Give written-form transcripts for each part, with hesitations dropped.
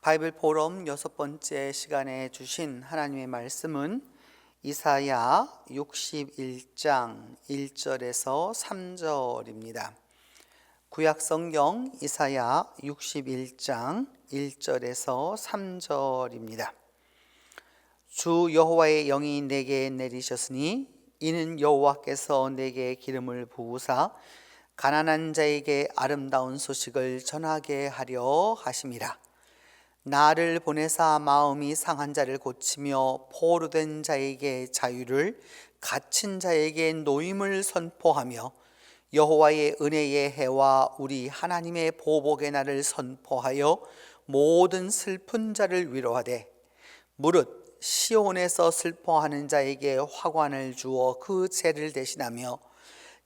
바이블 포럼 6번째 시간에 주신 하나님의 말씀은 이사야 61장 1절에서 3절입니다. 구약 성경 이사야 61장 1절에서 3절입니다. 주 여호와의 영이 내게 내리셨으니 이는 여호와께서 내게 기름을 부으사 가난한 자에게 아름다운 소식을 전하게 하려 하심이라. 나를 보내사 마음이 상한 자를 고치며 포로된 자에게 자유를, 갇힌 자에게 노임을 선포하며 여호와의 은혜의 해와 우리 하나님의 보복의 날을 선포하여 모든 슬픈 자를 위로하되, 무릇 시온에서 슬퍼하는 자에게 화관을 주어 그 죄를 대신하며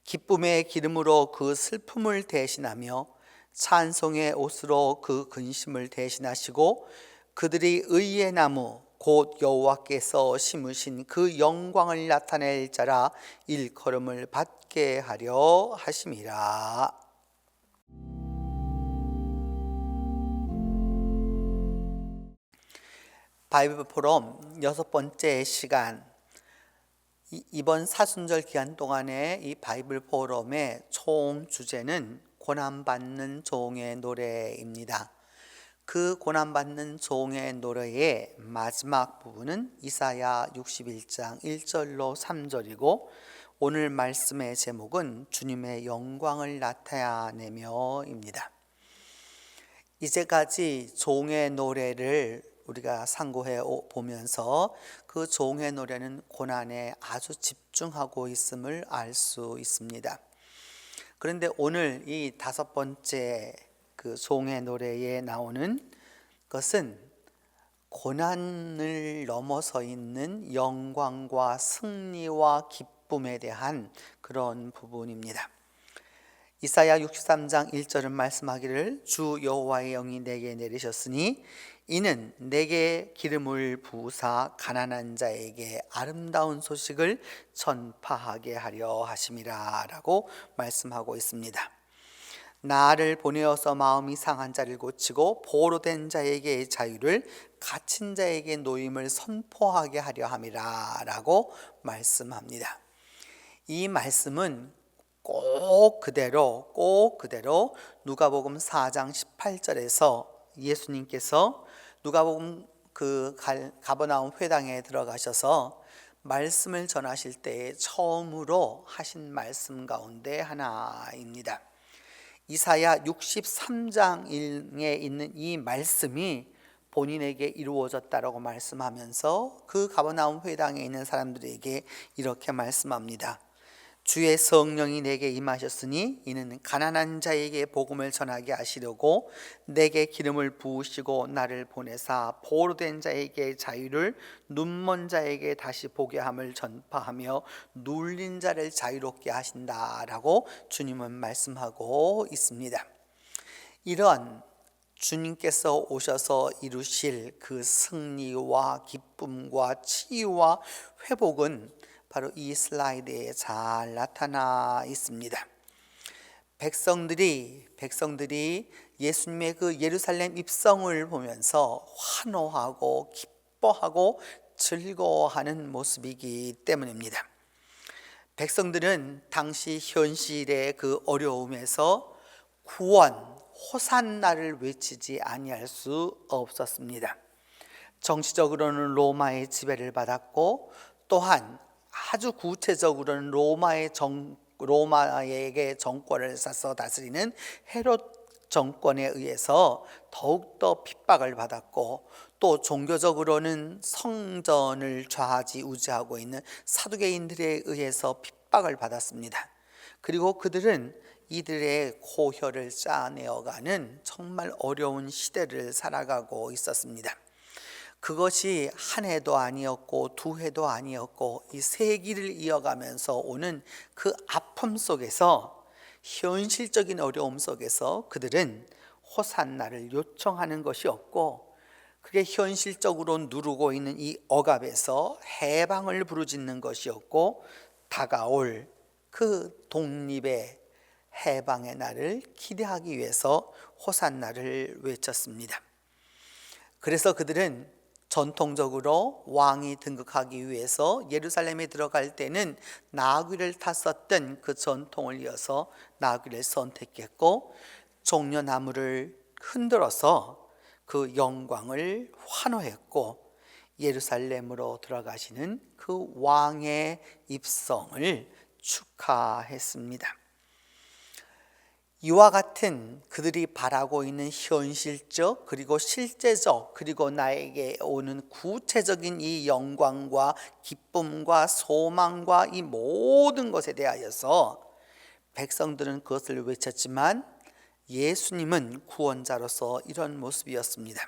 기쁨의 기름으로 그 슬픔을 대신하며 찬송의 옷으로 그 근심을 대신하시고 그들이 의의 나무 곧 여호와께서 심으신 그 영광을 나타낼 자라 일컬음을 받게 하려 하심이라. 바이블 포럼 6번째 시간, 이번 사순절 기간 동안에 이 바이블 포럼의 총 주제는 고난받는 종의 노래입니다. 그 고난받는 종의 노래의 마지막 부분은 이사야 61장 1절로 3절이고 오늘 말씀의 제목은 주님의 영광을 나타내며입니다. 이제까지 종의 노래를 우리가 상고해 보면서 그 종의 노래는 고난에 아주 집중하고 있음을 알 수 있습니다. 그런데 오늘 이 5번째 그 종의 노래에 나오는 것은 고난을 넘어서 있는 영광과 승리와 기쁨에 대한 그런 부분입니다. 이사야 63장 1절은 말씀하기를 주 여호와의 영이 내게 내리셨으니 이는 내게 기름을 부으사 가난한 자에게 아름다운 소식을 전파하게 하려 하심이라 라고 말씀하고 있습니다. 나를 보내어서 마음이 상한 자를 고치고 포로된 자에게 자유를, 갇힌 자에게 노임을 선포하게 하려 함이라 라고 말씀합니다. 이 말씀은 꼭 그대로 누가복음 4장 18절에서 예수님께서 누가복음 그 가버나움 회당에 들어가셔서 말씀을 전하실 때에 처음으로 하신 말씀 가운데 하나입니다. 이사야 63장에 있는 이 말씀이 본인에게 이루어졌다라고 말씀하면서 그 가버나움 회당에 있는 사람들에게 이렇게 말씀합니다. 주의 성령이 내게 임하셨으니 이는 가난한 자에게 복음을 전하게 하시려고 내게 기름을 부으시고 나를 보내사 포로된 자에게 자유를, 눈먼 자에게 다시 보게 함을 전파하며 눌린 자를 자유롭게 하신다라고 주님은 말씀하고 있습니다. 이런 주님께서 오셔서 이루실 그 승리와 기쁨과 치유와 회복은 바로 이 슬라이드에 잘 나타나 있습니다. 백성들이 예수님의 그 예루살렘 입성을 보면서 환호하고 기뻐하고 즐거워하는 모습이기 때문입니다. 백성들은 당시 현실의 그 어려움에서 구원, 호산나를 외치지 아니할 수 없었습니다. 정치적으로는 로마의 지배를 받았고 또한 아주 구체적으로는 로마에게 정권을 쌓아서 다스리는 헤롯 정권에 의해서 더욱더 핍박을 받았고, 또 종교적으로는 성전을 좌지우지하고 있는 사두개인들에 의해서 핍박을 받았습니다. 그리고 그들은 이들의 고혈을 짜내어가는 정말 어려운 시대를 살아가고 있었습니다. 그것이 한 해도 아니었고 두 해도 아니었고 이 세기를 이어가면서 오는 그 아픔 속에서, 현실적인 어려움 속에서 그들은 호산나를 요청하는 것이 없고, 그게 현실적으로 누르고 있는 이 억압에서 해방을 부르짖는 것이었고, 다가올 그 독립의 해방의 날을 기대하기 위해서 호산나를 외쳤습니다. 그래서 그들은 전통적으로 왕이 등극하기 위해서 예루살렘에 들어갈 때는 나귀를 탔었던 그 전통을 이어서 나귀를 선택했고, 종려나무를 흔들어서 그 영광을 환호했고, 예루살렘으로 들어가시는 그 왕의 입성을 축하했습니다. 이와 같은 그들이 바라고 있는 현실적 그리고 실제적 그리고 나에게 오는 구체적인 이 영광과 기쁨과 소망과 이 모든 것에 대하여서 백성들은 그것을 외쳤지만 예수님은 구원자로서 이런 모습이었습니다.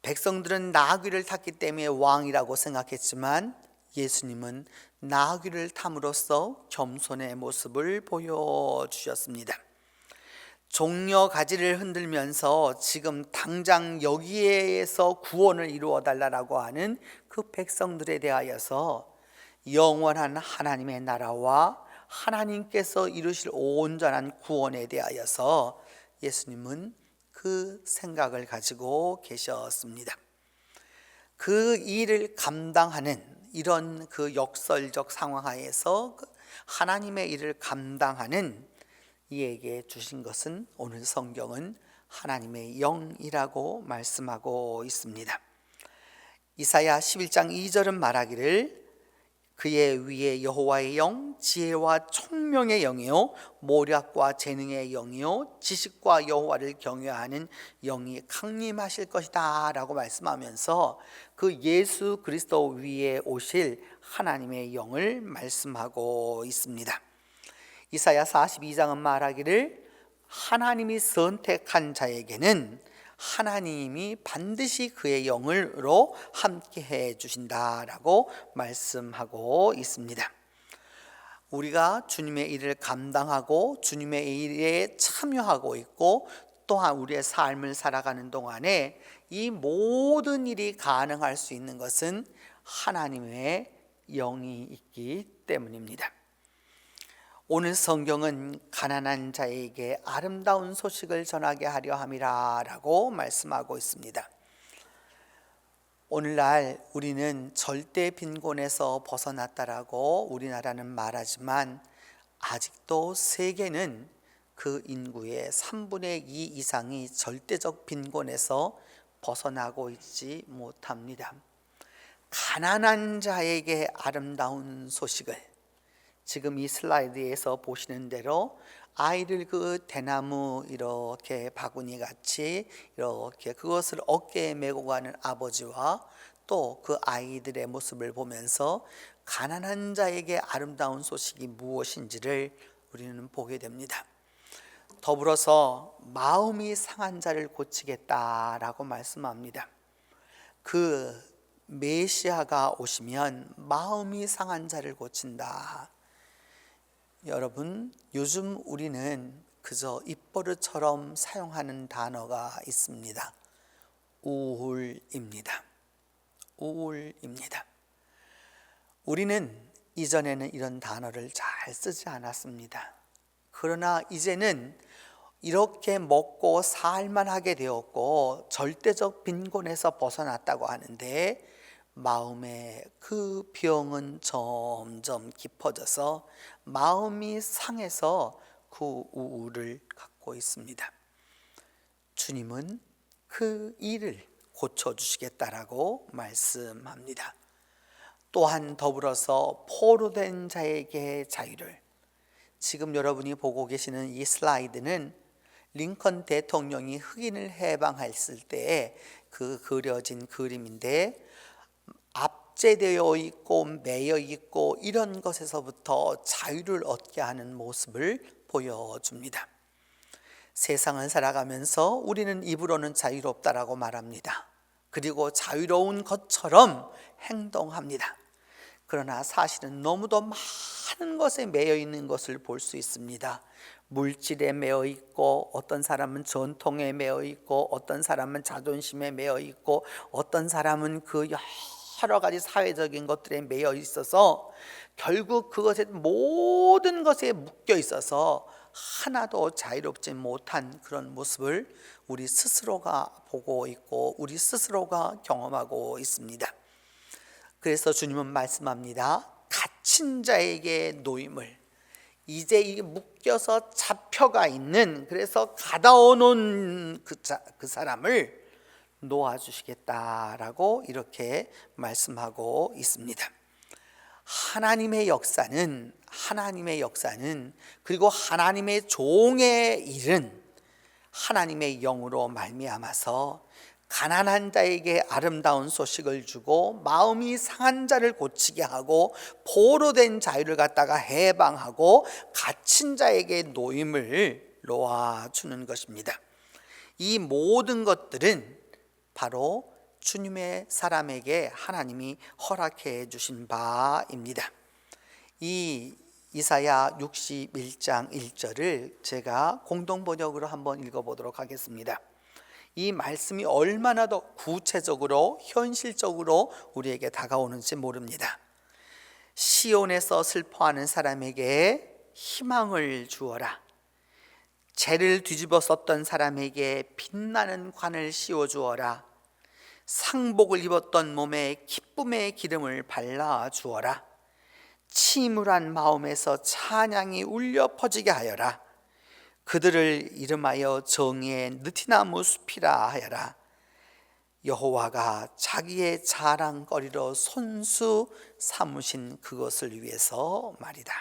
백성들은 나귀를 탔기 때문에 왕이라고 생각했지만 예수님은 나귀를 탐으로써 겸손의 모습을 보여주셨습니다. 종려 가지를 흔들면서 지금 당장 여기에서 구원을 이루어 달라고 하는 그 백성들에 대하여서 영원한 하나님의 나라와 하나님께서 이루실 온전한 구원에 대하여서 예수님은 그 생각을 가지고 계셨습니다. 그 일을 감당하는 이런 그 역설적 상황 하에서 하나님의 일을 감당하는 이에게 주신 것은 오늘 성경은 하나님의 영이라고 말씀하고 있습니다. 이사야 11장 2절은 말하기를 그의 위에 여호와의 영, 지혜와 총명의 영이요 모략과 재능의 영이요 지식과 여호와를 경외하는 영이 강림하실 것이다 라고 말씀하면서 그 예수 그리스도 위에 오실 하나님의 영을 말씀하고 있습니다. 이사야 42장은 말하기를 하나님이 선택한 자에게는 하나님이 반드시 그의 영으로 함께 해 주신다라고 말씀하고 있습니다. 우리가 주님의 일을 감당하고 주님의 일에 참여하고 있고 또한 우리의 삶을 살아가는 동안에 이 모든 일이 가능할 수 있는 것은 하나님의 영이 있기 때문입니다. 오늘 성경은 가난한 자에게 아름다운 소식을 전하게 하려 함이라 라고 말씀하고 있습니다. 오늘날 우리는 절대 빈곤에서 벗어났다라고 우리나라는 말하지만 아직도 세계는 그 인구의 3분의 2 이상이 절대적 빈곤에서 벗어나고 있지 못합니다. 가난한 자에게 아름다운 소식을 지금 이 슬라이드에서 보시는 대로 아이를 그 대나무 이렇게 바구니 같이 이렇게 그것을 어깨에 메고 가는 아버지와 또 그 아이들의 모습을 보면서 가난한 자에게 아름다운 소식이 무엇인지를 우리는 보게 됩니다. 더불어서 마음이 상한 자를 고치겠다라고 말씀합니다. 그 메시아가 오시면 마음이 상한 자를 고친다. 여러분, 요즘 우리는 그저 입버릇처럼 사용하는 단어가 있습니다. 우울입니다. 우울입니다. 우리는 이전에는 이런 단어를 잘 쓰지 않았습니다. 그러나 이제는 이렇게 먹고 살만하게 되었고 절대적 빈곤에서 벗어났다고 하는데 마음의 그 병은 점점 깊어져서 마음이 상해서 그 우울을 갖고 있습니다. 주님은 그 일을 고쳐주시겠다라고 말씀합니다. 또한 더불어서 포로된 자에게 자유를, 지금 여러분이 보고 계시는 이 슬라이드는 링컨 대통령이 흑인을 해방했을 때 그 그려진 그림인데 압제되어 있고 매여 있고 이런 것에서부터 자유를 얻게 하는 모습을 보여줍니다. 세상을 살아가면서 우리는 입으로는 자유롭다라고 말합니다. 그리고 자유로운 것처럼 행동합니다. 그러나 사실은 너무도 많은 것에 매여 있는 것을 볼 수 있습니다. 물질에 매여 있고 어떤 사람은 전통에 매여 있고 어떤 사람은 자존심에 매여 있고 어떤 사람은 그 여러 가지 사회적인 것들에 매여 있어서 결국 그것에 모든 것에 묶여 있어서 하나도 자유롭지 못한 그런 모습을 우리 스스로가 보고 있고 우리 스스로가 경험하고 있습니다. 그래서 주님은 말씀합니다. 갇힌 자에게 놓임을, 이제 이게 묶여서 잡혀가 있는, 그래서 가다오는 그 사람을 놓아주시겠다라고 이렇게 말씀하고 있습니다. 하나님의 역사는 그리고 하나님의 종의 일은 하나님의 영으로 말미암아서 가난한 자에게 아름다운 소식을 주고 마음이 상한 자를 고치게 하고 포로된 자유를 갖다가 해방하고 갇힌 자에게 놓임을 놓아주는 것입니다. 이 모든 것들은 바로 주님의 사람에게 하나님이 허락해 주신 바입니다. 이 이사야 61장 1절을 제가 공동번역으로 한번 읽어보도록 하겠습니다. 이 말씀이 얼마나 더 구체적으로 현실적으로 우리에게 다가오는지 모릅니다. 시온에서 슬퍼하는 사람에게 희망을 주어라. 죄를 뒤집어 썼던 사람에게 빛나는 관을 씌워 주어라. 상복을 입었던 몸에 기쁨의 기름을 발라 주어라. 침울한 마음에서 찬양이 울려 퍼지게 하여라. 그들을 이름하여 정의의 느티나무 숲이라 하여라. 여호와가 자기의 자랑거리로 손수 삼으신 그것을 위해서 말이다.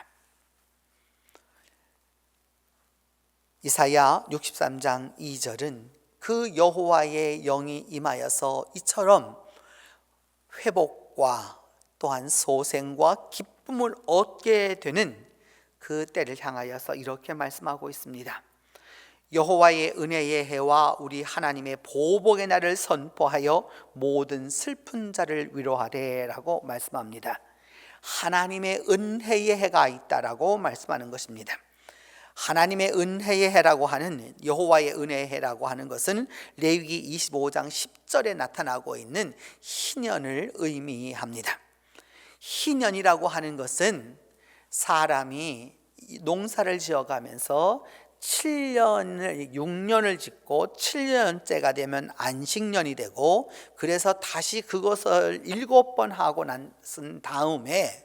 이사야 63장 2절은 그 여호와의 영이 임하여서 이처럼 회복과 또한 소생과 기쁨을 얻게 되는 그 때를 향하여서 이렇게 말씀하고 있습니다. 여호와의 은혜의 해와 우리 하나님의 보복의 날을 선포하여 모든 슬픈 자를 위로하래라고 말씀합니다. 하나님의 은혜의 해가 있다라고 말씀하는 것입니다. 하나님의 은혜의 해라고 하는, 여호와의 은혜의 해라고 하는 것은 레위기 25장 10절에 나타나고 있는 희년을 의미합니다. 희년이라고 하는 것은 사람이 농사를 지어가면서 6년을 짓고 7년째가 되면 안식년이 되고, 그래서 다시 그것을 7번 하고 난 다음에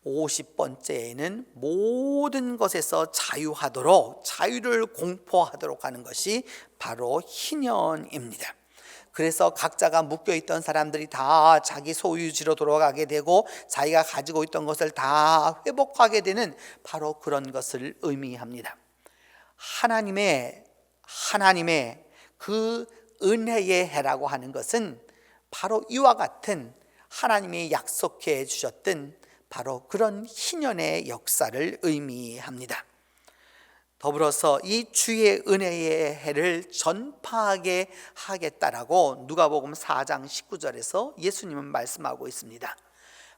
50번째에는 모든 것에서 자유를 공포하도록 하는 것이 바로 희년입니다. 그래서 각자가 묶여있던 사람들이 다 자기 소유지로 돌아가게 되고 자기가 가지고 있던 것을 다 회복하게 되는 바로 그런 것을 의미합니다. 하나님의 그 은혜의 해라고 하는 것은 바로 이와 같은 하나님이 약속해 주셨던 바로 그런 희년의 역사를 의미합니다. 더불어서 이 주의 은혜의 해를 전파하게 하겠다라고 누가복음 4장 19절에서 예수님은 말씀하고 있습니다.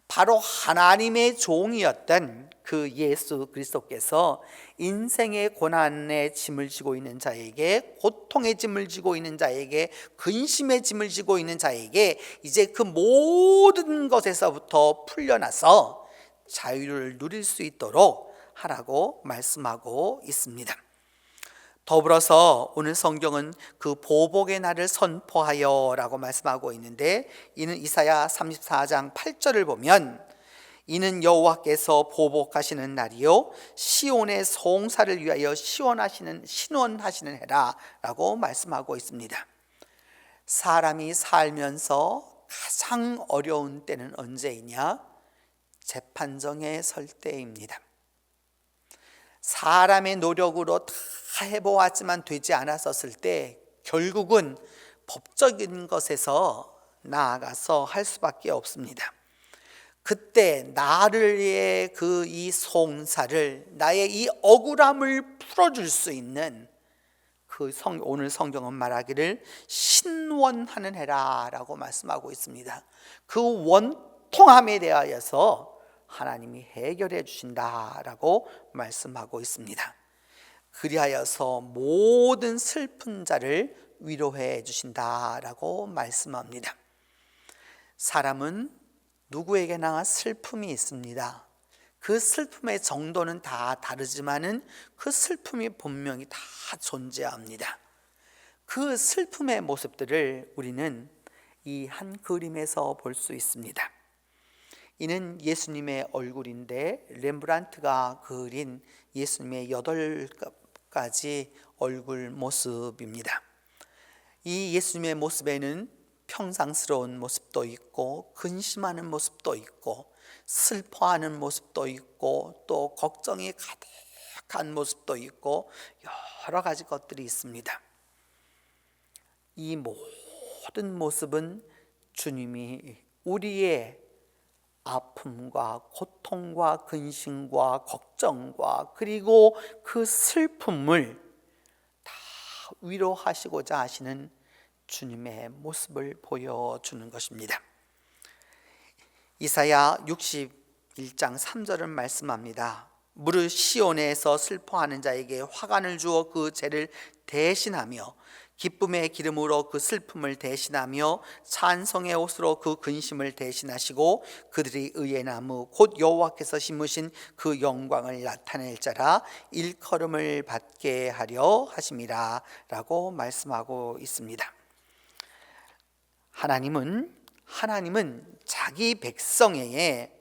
바로 하나님의 종이었던 그 예수 그리스도께서 인생의 고난의 짐을 지고 있는 자에게, 고통의 짐을 지고 있는 자에게, 근심의 짐을 지고 있는 자에게 이제 그 모든 것에서부터 풀려나서 자유를 누릴 수 있도록 하라고 말씀하고 있습니다. 더불어서 오늘 성경은 그 보복의 날을 선포하여 라고 말씀하고 있는데, 이는 이사야 34장 8절을 보면 이는 여호와께서 보복하시는 날이요 시온의 송사를 위하여 신원하시는 해라 라고 말씀하고 있습니다. 사람이 살면서 가장 어려운 때는 언제이냐? 재판정에 설 때입니다. 사람의 노력으로 다 해보았지만 되지 않았었을 때 결국은 법적인 것에서 나아가서 할 수밖에 없습니다. 그때 나의 이 송사를, 나의 이 억울함을 풀어줄 수 있는 오늘 성경은 말하기를 신원하는 해라 라고 말씀하고 있습니다. 그 원통함에 대하여서 하나님이 해결해 주신다라고 말씀하고 있습니다. 그리하여서 모든 슬픈 자를 위로해 주신다라고 말씀합니다. 사람은 누구에게나 슬픔이 있습니다. 그 슬픔의 정도는 다 다르지만은 그 슬픔이 분명히 다 존재합니다. 그 슬픔의 모습들을 우리는 이 한 그림에서 볼 수 있습니다. 이는 예수님의 얼굴인데 렘브란트가 그린 예수님의 8가지 얼굴 모습입니다. 이 예수님의 모습에는 평상스러운 모습도 있고 근심하는 모습도 있고 슬퍼하는 모습도 있고 또 걱정이 가득한 모습도 있고 여러 가지 것들이 있습니다. 이 모든 모습은 주님이 우리의 아픔과 고통과 근심과 걱정과 그리고 그 슬픔을 다 위로하시고자 하시는 주님의 모습을 보여주는 것입니다. 이사야 61장 3절은 말씀합니다. 무릇 시온에서 슬퍼하는 자에게 화관을 주어 그 죄를 대신하며 기쁨의 기름으로 그 슬픔을 대신하며 찬송의 옷으로 그 근심을 대신하시고 그들이 의의 나무 곧 여호와께서 심으신 그 영광을 나타낼 자라 일컬음을 받게 하려 하심이라 라고 말씀하고 있습니다. 하나님은 자기 백성에게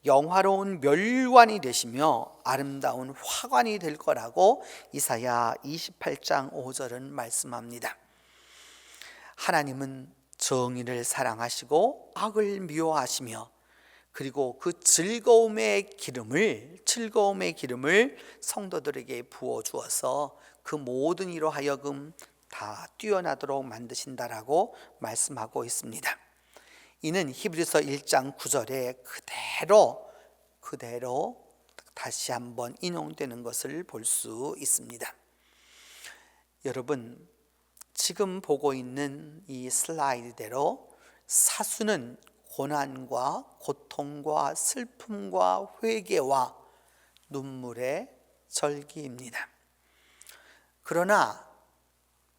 영화로운 멸관이 되시며 아름다운 화관이 될 거라고 이사야 28장 5절은 말씀합니다. 하나님은 정의를 사랑하시고 악을 미워하시며 그리고 그 즐거움의 기름을 성도들에게 부어 주어서 그 모든 이로 하여금 다 뛰어나도록 만드신다라고 말씀하고 있습니다. 이는 히브리서 1장 9절에 그대로 다시 한번 인용되는 것을 볼 수 있습니다. 여러분, 지금 보고 있는 이 슬라이드대로 사수는 고난과 고통과 슬픔과 회개와 눈물의 절기입니다. 그러나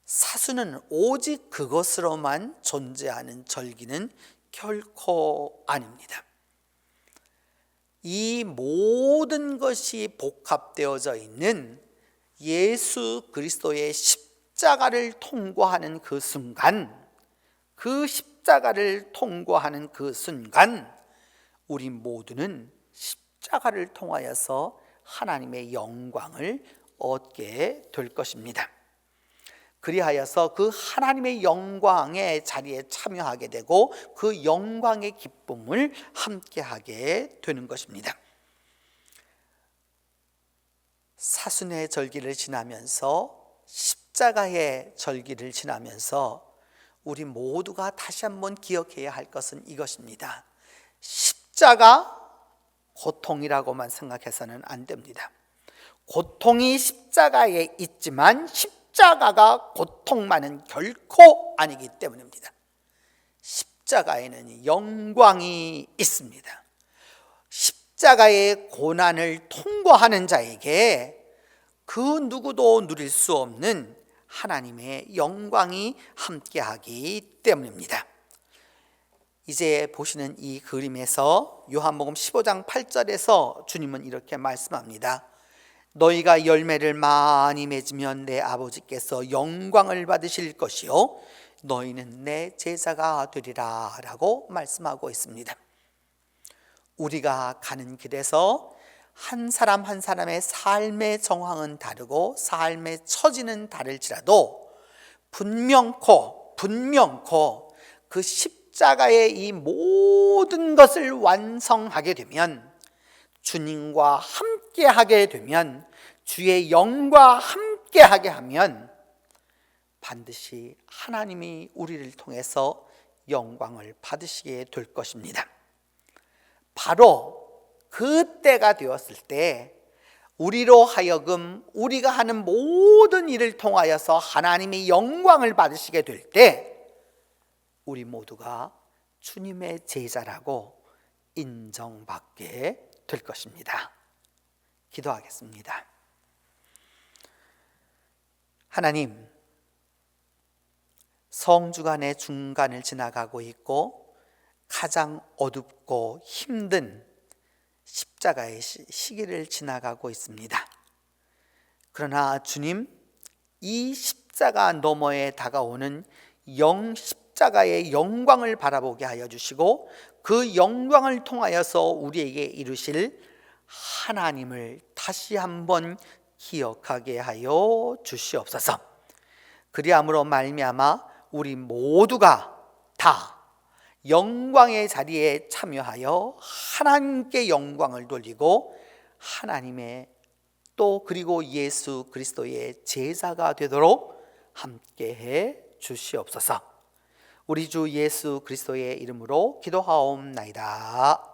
사수는 오직 그것으로만 존재하는 절기는 결코 아닙니다. 이 모든 것이 복합되어져 있는 예수 그리스도의 십자가를 통과하는 그 순간, 우리 모두는 십자가를 통하여서 하나님의 영광을 얻게 될 것입니다. 그리하여서 그 하나님의 영광의 자리에 참여하게 되고 그 영광의 기쁨을 함께하게 되는 것입니다. 사순의 절기를 지나면서 십자가의 절기를 지나면서 우리 모두가 다시 한번 기억해야 할 것은 이것입니다. 십자가 고통이라고만 생각해서는 안 됩니다. 고통이 십자가에 있지만 십자가가 고통만은 결코 아니기 때문입니다. 십자가에는 영광이 있습니다. 십자가의 고난을 통과하는 자에게 그 누구도 누릴 수 없는 하나님의 영광이 함께하기 때문입니다. 이제 보시는 이 그림에서 요한복음 15장 8절에서 주님은 이렇게 말씀합니다. 너희가 열매를 많이 맺으면 내 아버지께서 영광을 받으실 것이요 너희는 내 제자가 되리라 라고 말씀하고 있습니다. 우리가 가는 길에서 한 사람 한 사람의 삶의 정황은 다르고 삶의 처지는 다를지라도 분명코 그 십자가의 이 모든 것을 완성하게 되면, 주님과 함께하게 되면, 주의 영과 함께하게 하면 반드시 하나님이 우리를 통해서 영광을 받으시게 될 것입니다. 바로 그 때가 되었을 때 우리로 하여금 우리가 하는 모든 일을 통하여서 하나님의 영광을 받으시게 될 때 우리 모두가 주님의 제자라고 인정받게 될 것입니다. 기도하겠습니다. 하나님, 성주간의 중간을 지나가고 있고 가장 어둡고 힘든 십자가의 시기를 지나가고 있습니다. 그러나 주님, 이 십자가 너머에 다가오는 십자가의 영광을 바라보게 하여 주시고 그 영광을 통하여서 우리에게 이루실 하나님을 다시 한번 기억하게 하여 주시옵소서. 그리함으로 말미암아 우리 모두가 다 영광의 자리에 참여하여 하나님께 영광을 돌리고 하나님의 또 그리고 예수 그리스도의 제자가 되도록 함께해 주시옵소서. 우리 주 예수 그리스도의 이름으로 기도하옵나이다.